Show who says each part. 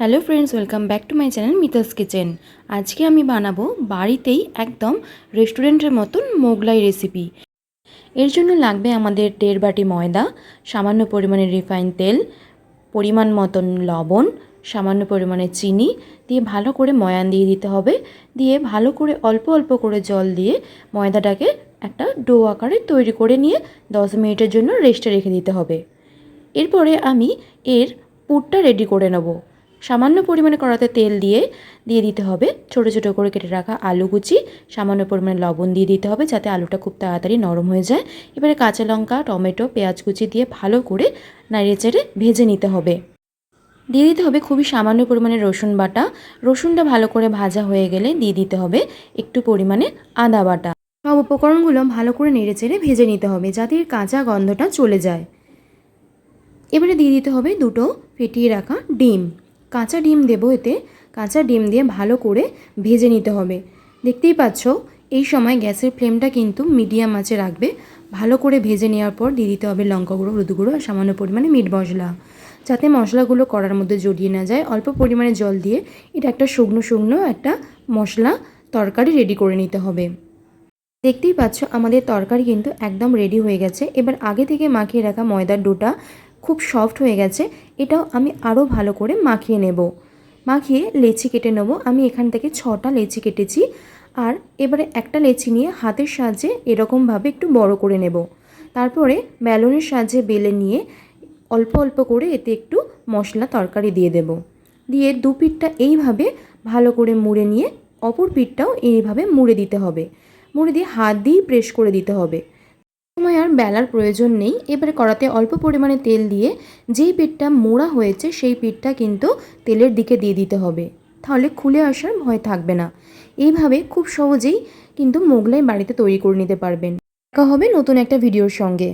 Speaker 1: Hello friends, welcome back to my channel Mita's kitchen. আজকে আমি বানাবো বাড়িতেই একদম রেস্টুরেন্টের মতন মোগলাই রেসিপি। এর জন্য লাগবে আমাদের 1.5 বাটি ময়দা, সামান্য পরিমাণে রিফাইন তেল, পরিমাণ মতন লবণ, সামান্য পরিমাণে চিনি দিয়ে ভালো করে ময়ান দিয়ে দিতে হবে। দিয়ে ভালো করে অল্প অল্প করে জল দিয়ে ময়দাটাকে একটা ডো আকারে তৈরি করে নিয়ে 10 মিনিটের জন্য রেস্টে রেখে দিতে হবে। এরপরে আমি এর পুরটা রেডি করে নেব। সামান্য পরিমাণে কড়াতে তেল দিয়ে দিতে হবে ছোট ছোট করে কেটে রাখা আলু কুচি, সামান্য পরিমাণে লবণ দিয়ে দিতে হবে যাতে আলুটা খুব তাড়াতাড়ি নরম হয়ে যায়। এবারে কাঁচা লঙ্কা, টমেটো, পেঁয়াজ কুচি দিয়ে ভালো করে নাড়িয়ে চেড়ে ভেজে নিতে হবে। দিয়ে দিতে হবে খুবই সামান্য পরিমাণে রসুন বাটা। রসুনটা ভালো করে ভাজা হয়ে গেলে দিয়ে দিতে হবে একটু পরিমাণে আদা বাটা। সব উপকরণগুলো ভালো করে নেড়ে চেড়ে ভেজে নিতে হবে যাতে এর কাঁচা গন্ধটা চলে যায়। এবারে দিয়ে দিতে হবে দুটো ফেটিয়ে রাখা ডিম। কাঁচা ডিম দেবো এতে। কাঁচা ডিম দিয়ে ভালো করে ভেজে নিতে হবে। দেখতেই পাচ্ছ এই সময় গ্যাসের ফ্লেমটা কিন্তু মিডিয়াম আঁচে রাখবে। ভালো করে ভেজে নেওয়ার পর দিয়ে দিতে হবে লঙ্কা গুঁড়ো, হলুদ গুঁড়ো আর সামান্য পরিমাণে মিট মশলা। যাতে মশলাগুলো কড়ার মধ্যে জড়িয়ে না যায়, অল্প পরিমাণে জল দিয়ে এটা একটা শুকনো শুকনো একটা মশলা তরকারি রেডি করে নিতে হবে। দেখতেই পাচ্ছ আমাদের তরকারি কিন্তু একদম রেডি হয়ে গেছে। এবার আগে থেকে মাখিয়ে রাখা ময়দার ডোটা খুব সফট হয়ে গেছে। এটাও আমি আরও ভালো করে মাখিয়ে নেব। মাখিয়ে লেচি কেটে নেব। আমি এখান থেকে 6টা লেচি কেটেছি। আর এবারে একটা লেচি নিয়ে হাতের সাহায্যে এরকমভাবে একটু বড় করে নেব। তারপরে বেলনের সাহায্যে বেলে নিয়ে অল্প অল্প করে এতে একটু মশলা তরকারি দিয়ে দেব। দিয়ে দু পিঠটা এইভাবে ভালো করে মুড়ে নিয়ে অপর পিঠটাও এইভাবে মুড়ে দিতে হবে। মুড়ে দিয়ে হাত দিয়েই প্রেস করে দিতে হবে। সময় আর বেলার প্রয়োজন নেই। এবারে কড়াতে অল্প পরিমাণে তেল দিয়ে যেই পিঠটা মোড়া হয়েছে সেই পিঠটা কিন্তু তেলের দিকে দিয়ে দিতে হবে। তাহলে খুলে আসার ভয় থাকবে না। এইভাবে খুব সহজেই কিন্তু মোগলাই বাড়িতে তৈরি করে নিতে পারবেন। দেখা হবে নতুন একটা ভিডিওর সঙ্গে।